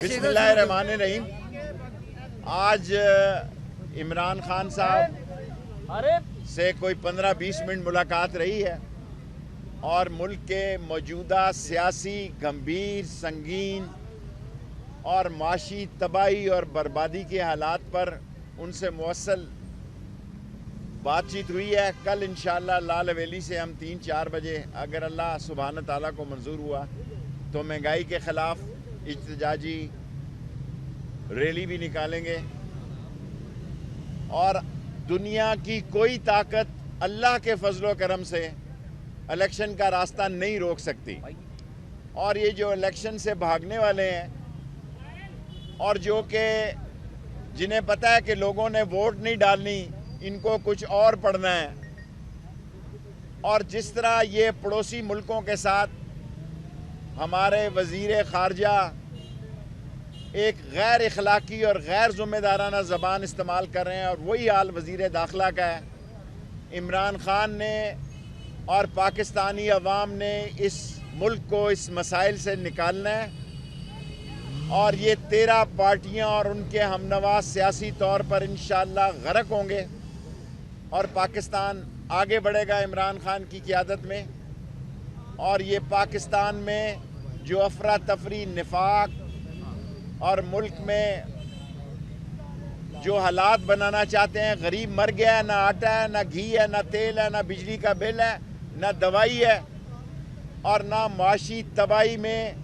बिस्मिल्लाहिर्रहमानिर्रहीम। आज इमरान खान साहब से कोई 15-20 मिनट मुलाकात रही है और मुल्क के मौजूदा सियासी गंभीर संगीन और माशी तबाही और बर्बादी के हालात पर उनसे मुवस्सल बातचीत हुई है। कल इंशाअल्लाह लाल हवेली से हम 3-4 बजे अगर अल्लाह सुब्हान ताला को मंजूर हुआ तो महंगाई के ख़िलाफ़ इज्तिजाजी रैली भी निकालेंगे और दुनिया की कोई ताकत अल्लाह के फजलो करम से इलेक्शन का रास्ता नहीं रोक सकती। और ये जो इलेक्शन से भागने वाले हैं और जो कि जिन्हें पता है कि लोगों ने वोट नहीं डालनी, इनको कुछ और पढ़ना है, और जिस तरह ये पड़ोसी मुल्कों के साथ हमारे वज़ीर ख़ारजा एक गैर इखलाकी और गैर ज़िम्मेदाराना ज़बान इस्तेमाल कर रहे हैं, और वही हाल वज़ीर दाखिला का है। इमरान खान ने और पाकिस्तानी अवाम ने इस मुल्क को इस मसाइल से निकालना है, और ये 13 पार्टियां और उनके हमनवा सियासी तौर पर इंशाअल्लाह गरक होंगे और पाकिस्तान आगे बढ़ेगा इमरान खान की क़ियादत में। और ये पाकिस्तान में जो अफरा तफरी निफाक और मुल्क में जो हालात बनाना चाहते हैं, गरीब मर गया है, ना आटा है, ना घी है, ना तेल है, ना बिजली का बिल है, ना दवाई है, और ना माशी तबाही में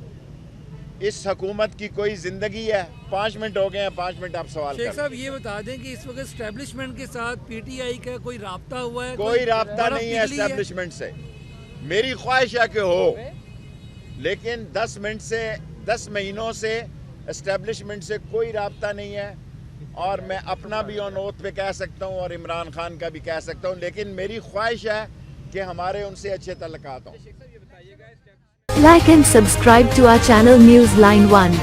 इस हुकूमत की कोई ज़िंदगी है। 5 मिनट हो गए हैं, 5 मिनट आप सवाल शेख साहब ये बता दें कि इस वक्त एस्टेब्लिशमेंट के साथ पीटीआई का कोई राब्ता हुआ है? कोई राब्ता नहीं है एस्टेब्लिशमेंट से। मेरी ख्वाहिश है कि हो, लेकिन 10 महीनों से एस्टेब्लिशमेंट से कोई राब्ता नहीं है। और मैं अपना भी ऑन ओथ पे कह सकता हूँ और इमरान खान का भी कह सकता हूँ, लेकिन मेरी ख्वाहिश है कि हमारे उनसे अच्छे तल्लुकात हों। Like and subscribe to our channel Newsline 1.